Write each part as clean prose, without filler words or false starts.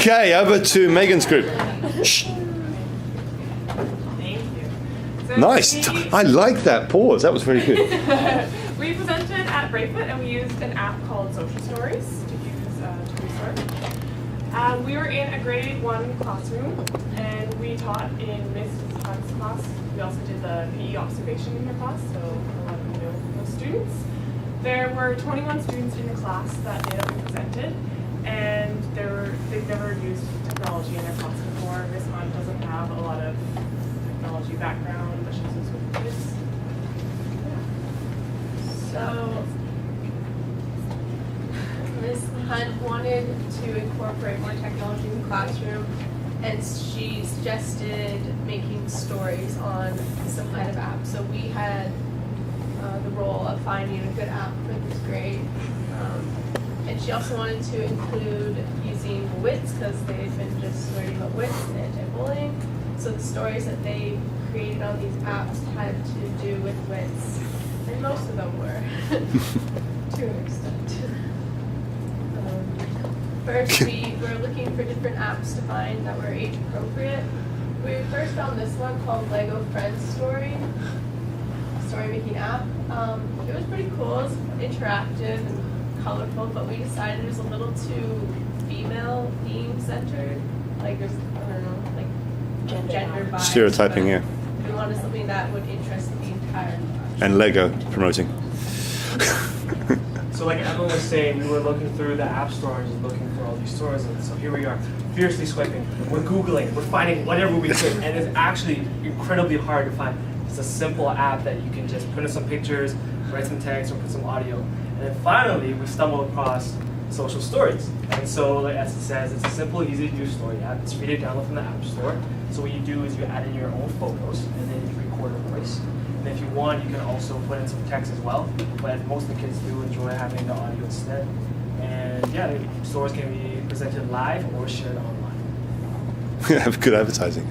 Okay, over to Megan's group. Shh. Thank you. So Nice. I like that pause. That was very good. we presented at Braidfoot and we used an app called Social Stories to use to research. We were in a grade 1 classroom and we taught in Mrs. Hunt's class. We also did the PE observation in her class, so a lot of those students. There were 21 students in the class that day that we presented, and they've never used technology in their class before. Miss Hunt doesn't have a lot of technology background, but she uses with kids. So, Ms. Hunt wanted to incorporate more technology in the classroom, and she suggested making stories on some kind of app. So we had the role of finding a good app for this grade. And she also wanted to include using WITS because they've been just learning about WITS and anti-bullying. So the stories that they created on these apps had to do with WITS, and most of them were, to an extent. First, we were looking for different apps to find that were age appropriate. We first found this one called Lego Friends Story, a story making app. It was pretty cool, it was interactive and colorful, but we decided it was a little too female theme centered. Like there's, I don't know, like gender bias. Stereotyping, yeah. We wanted something that would interest the entire class. And Lego promoting. So like Emma was saying, we were looking through the app stores and looking through all these stores, and so here we are, fiercely swiping. We're Googling, we're finding whatever we could, and it's actually incredibly hard to find. It's a simple app that you can just put in some pictures, write some text, or put some audio. And then finally, we stumbled across Social Stories. And so, like as it says, it's a simple, easy to use story app. It's free to download from the App Store. So what you do is you add in your own photos, and then you record a voice. And if you want, you can also put in some text as well. But most of the kids do enjoy having the audio instead. And yeah, the stories can be presented live or shared online. Have good advertising.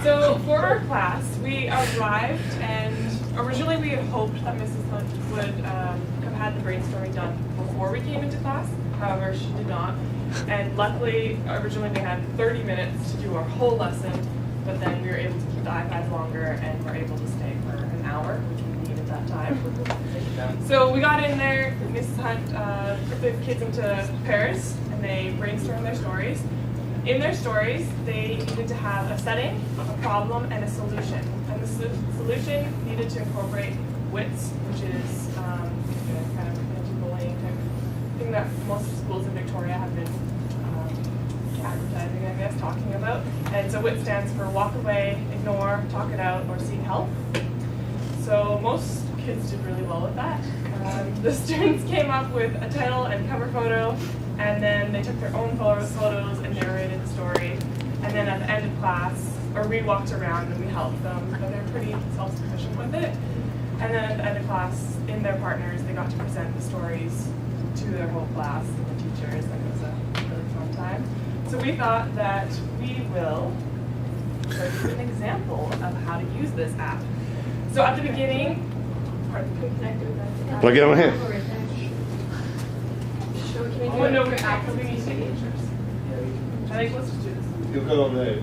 So for our class, we arrived and originally we had hoped that Mrs. Hunt would have had the brainstorming done before we came into class. However, she did not. And luckily, originally we had 30 minutes to do our whole lesson, but then we were able to keep the iPads longer and were able to stay for an hour, which we needed that time. So we got in there, Mrs. Hunt put the kids into pairs and they brainstormed their stories. In their stories, they needed to have a setting, a problem, and a solution. And the solution needed to incorporate WITS, which is kind of anti-bullying type thing that most schools in Victoria have been advertising, I guess, talking about. And so WIT stands for walk away, ignore, talk it out, or seek help. So most kids did really well with that. The students came up with a title and cover photo, and then they took their own photos and narrated the story. And then at the end of class, or we walked around and we helped them, but they're pretty self-sufficient with it. And then at the end of class, in their partners, they got to present the stories to their whole class and the teachers, and it was a really fun time. So we thought that we will show you an example of how to use this app. So at the beginning, Plug it on here. Oh no, we're actually need to take pictures. I think let's just do this. You'll go on there.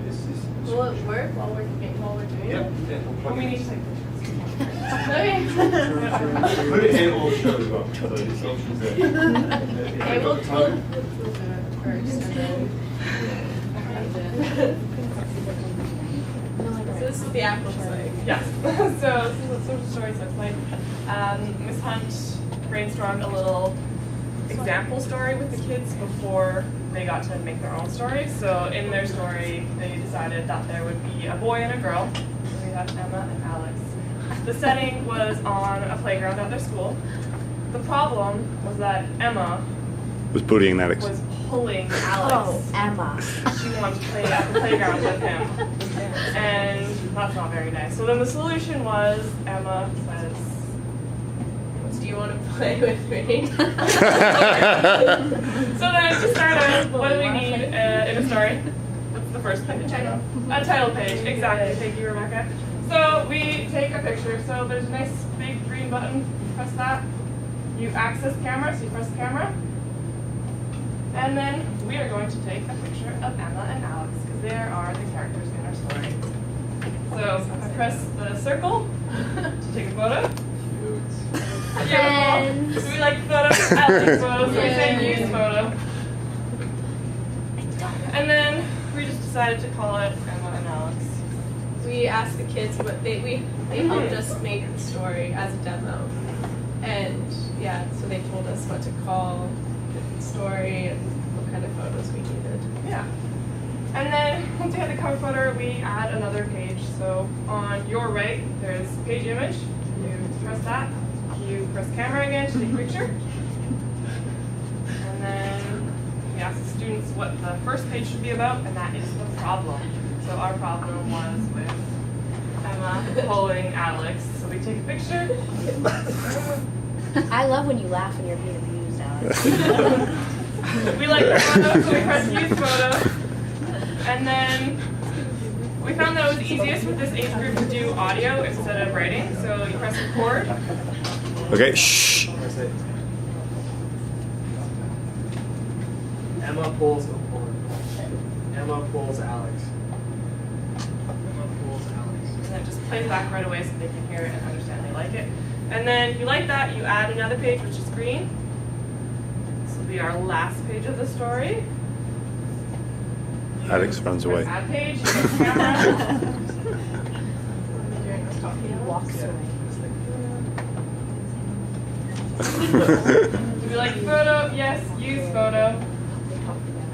Will it work while we're doing Yep. it? Well, we need to take pictures. Okay. Put it in all shows up. So it's options there. Okay, we'll do it first and then. So this is the app looks like. Yes. So this is what Social Stories looks like. Ms. Hunt brainstormed a little example story with the kids before they got to make their own story. So in their story, they decided that there would be a boy and a girl. So we have Emma and Alex. The setting was on a playground at their school. The problem was that Emma Was bullying Alex. was pulling Alex. Oh, Emma. She wanted to play at the playground with him. And that's not very nice. So then the solution was Emma says, Do you want to play with me? so then to start out, what do we need in a story? What's the first page? A title page, exactly. Thank you, Rebecca. So we take a picture. So there's a nice big green button. Press that. You access camera, so you press camera. And then we are going to take a picture of Emma and Alex because they are the characters in our story. So I press the circle to take a photo. Friends. Beautiful. Do we like photos? I like photos, so we say use photo. And then we just decided to call it Emma and Alex. We asked the kids what they helped us make the story as a demo, and yeah, so they told us what to call the story and what kind of photos we needed. Yeah. And then once we have the cover photo, we add another page. So on your right, there's page image. You press that. You press camera again to take a picture. And then we ask the students what the first page should be about, and that is the problem. So our problem was with Emma pulling Alex. So we take a picture. I love when you laugh when you're being abused, Alex. We like the photo, so we press use photo. And then we found that it was easiest with this age group to do audio instead of writing. So you press record. Okay, shh. Emma pulls Alex. Emma pulls Alex. And then it just plays back right away so they can hear it and understand they like it. And then if you like that, you add another page, which is green. This will be our last page of the story. Alex runs away. Press add page, you press camera. He walks away. Do we like photo? Yes, use photo.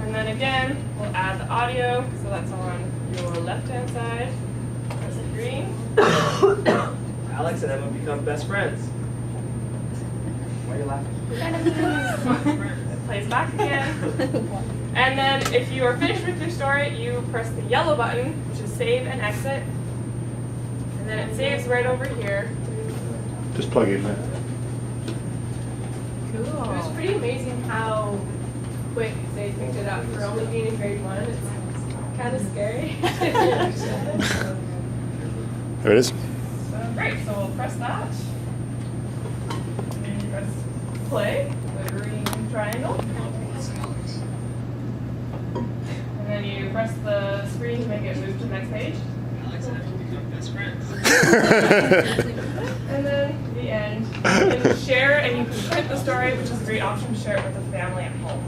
And then again, we'll add the audio. So that's on your left-hand side. Press the green. Alex and Emma become best friends. Why are you laughing? It plays back again. And then if you are finished with your story, you press the yellow button, which is save and exit. And then it saves right over here. Just plug in there. It was pretty amazing how quick they picked it up for only being in grade 1. It's kind of scary. There it is. So great, so we'll press that. And press play, the green triangle. And then you press the screen to make it move to the next page. Alex and Emma become best friends. And then the end. You can share and you can print the story, which is a great option to share it with a family at home.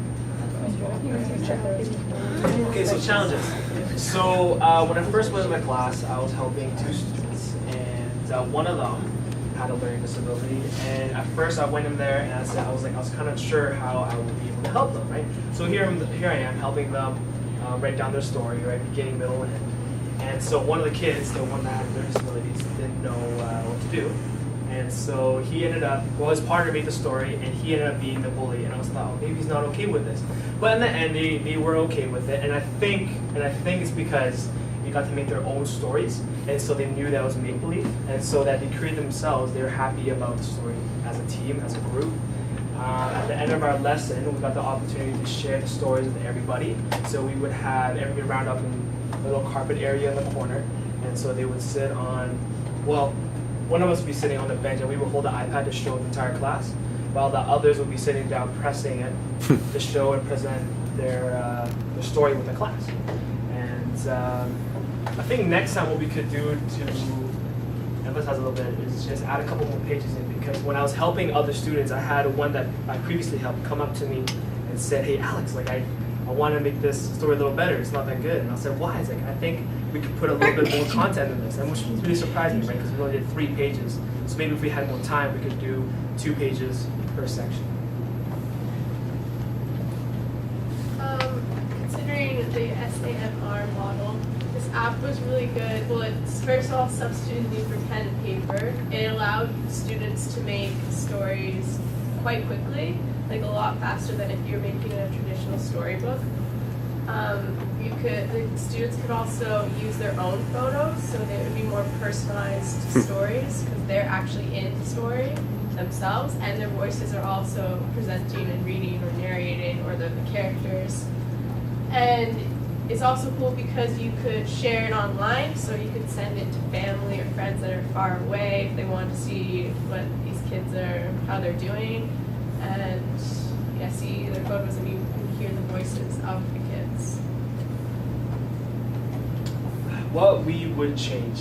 Okay, so challenges. So when I first went to my class, I was helping 2 students, and one of them had a learning disability. And at first, I went in there and I was kind of sure how I would be able to help them, right? So here I am helping them write down their story, right, beginning, middle, and end. And so one of the kids, the one that had learning disabilities, didn't know what to do. And so he ended up, his partner made the story, and he ended up being the bully. And I was thought, oh, maybe he's not okay with this. But in the end, they were okay with it. And I think it's because they got to make their own stories, and so they knew that it was make believe, and so that they created themselves. They were happy about the story as a team, as a group. At the end of our lesson, we got the opportunity to share the stories with everybody. So we would have everybody round up in a little carpet area in the corner, and so they would sit on, well, one of us would be sitting on the bench, and we would hold the iPad to show the entire class, while the others would be sitting down pressing it to show and present their story with the class. And I think next time what we could do to emphasize a little bit is just add a couple more pages in, because when I was helping other students, I had one that I previously helped come up to me and said, hey Alex, like I want to make this story a little better, it's not that good. And I said, why? It's like, I think we could put a little bit more content in this, and which was really surprising, right? Because we only did 3 pages. So maybe if we had more time, we could do 2 pages per section. Considering the SAMR model, this app was really good. Well, it's first of all substituted for pen and paper. It allowed students to make stories quite quickly, like a lot faster than if you're making a traditional storybook. The students could also use their own photos, so they would be more personalized stories because they're actually in the story themselves, and their voices are also presenting and reading or narrating, or the characters. And it's also cool because you could share it online, so you could send it to family or friends that are far away if they want to see what these kids are, how they're doing, and yeah, see their photos, and you can hear the voice of the kids. What we would change.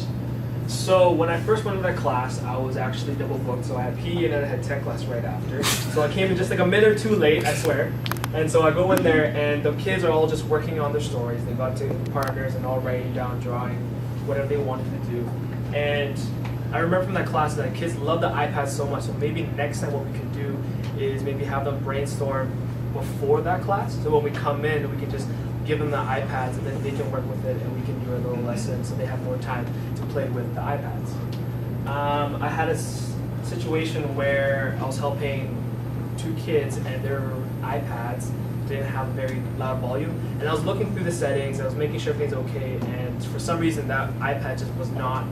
So when I first went into that class, I was actually double booked. So I had PE and then I had tech class right after. So I came in just like a minute or two late, I swear. And so I go in there and the kids are all just working on their stories. They got to partners and all writing down, drawing, whatever they wanted to do. And I remember from that class that kids love the iPad so much. So maybe next time what we could do is maybe have them brainstorm before that class. So when we come in, we can just give them the iPads and then they can work with it and we can do a little lesson so they have more time to play with the iPads. I had a situation where I was helping 2 kids and their iPads didn't have a very loud volume, and I was looking through the settings, I was making sure everything's okay, and for some reason that iPad just was not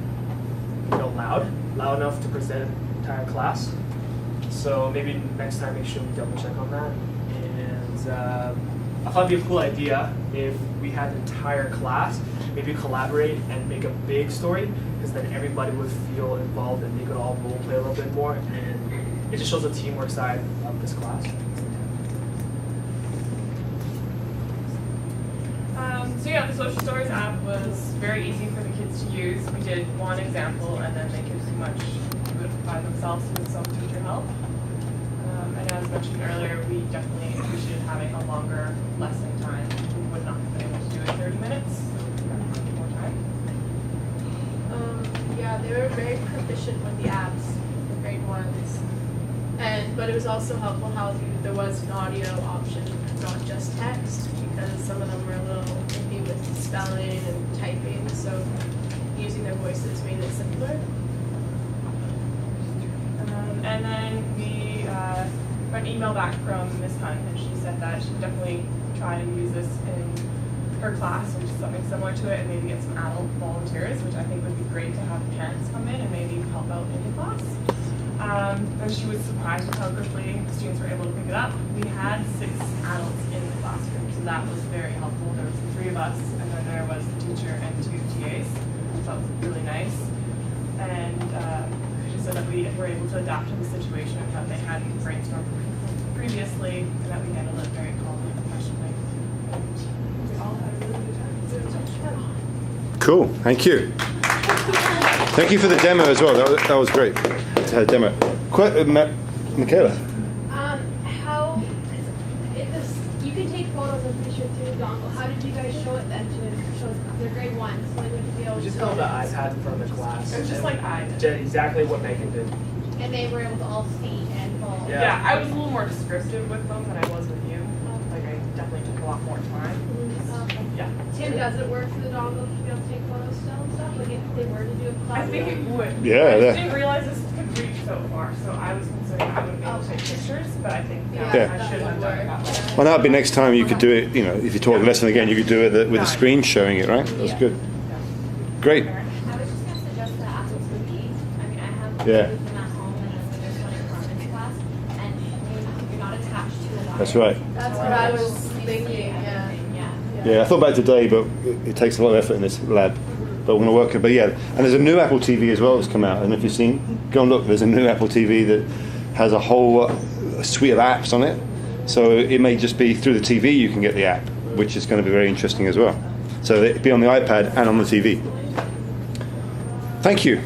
loud enough to present the entire class. So maybe next time make sure we double check on that. And I thought it'd be a cool idea if we had the entire class maybe collaborate and make a big story, because then everybody would feel involved and they could all role play a little bit more, and it just shows the teamwork side of this class. So yeah, the Social Stories app was very easy for the kids to use. We did one example and then they could pretty much do it by themselves with some teacher help. And as mentioned earlier, we definitely appreciated having a longer lesson time. We would not have been able to do it in 30 minutes. So we got more time. Yeah, they were very proficient with the apps, the grade ones. But it was also helpful how there was an audio option, not just text, because some of them were a little iffy with spelling and typing, so using their voices made it simpler. And then we got an email back from Ms. Hunt, and she said that she'd definitely try to use this in her class, which is something similar to it, and maybe get some adult volunteers, which I think would be great to have parents come in and maybe help out in the class. And she was surprised with how quickly the students were able to pick it up. We had 6 adults in the classroom, so that was very helpful. There was the 3 of us, and then there was the teacher and 2 TAs, so that was really nice. And she said that we were able to adapt to the situation, that they had brainstormed previously, and that we handled it very calmly and professionally. And we all had a really good time. So it was much fun. Cool. Thank you. Thank you for the demo as well. That was great to have a demo. Michaela. How you can take photos, I'm pretty sure, through the dongle. How did you guys show it then to show their grade ones? Like, would you be able We to? just held the iPad in front of the class. It was just like I did. Did exactly what Megan did. And they were able to all see and follow. Yeah. Yeah, I was a little more descriptive with them than I was with you. Like, I definitely took a lot more time. Okay. Yeah. Tim, does it work through the dongle to be able to take photos still and stuff? Like if they were to do a class? I think it would. Yeah, I yeah. just didn't realize this could reach so far, so I was considering I wouldn't be able to take pictures, but I think Yeah. I should have done it that way. Well, that'd be next time you could do it. If you taught the lesson again, you could do it with the screen showing it, right? That's Yeah. good. Great. I was just gonna suggest the Apple TV. I mean, I have Yeah. two of them at home, and then there's one in Carmen's class, and you're not attached to a wire. That's right. That's what I was thinking, yeah. Everything, yeah. Yeah, I thought about it today, but it takes a lot of effort in this lab. But we're going to work it. But yeah, and there's a new Apple TV as well that's come out. And if you've seen, go and look. There's a new Apple TV that has a whole suite of apps on it. So it may just be through the TV you can get the app, which is going to be very interesting as well. So it'll be on the iPad and on the TV. Thank you.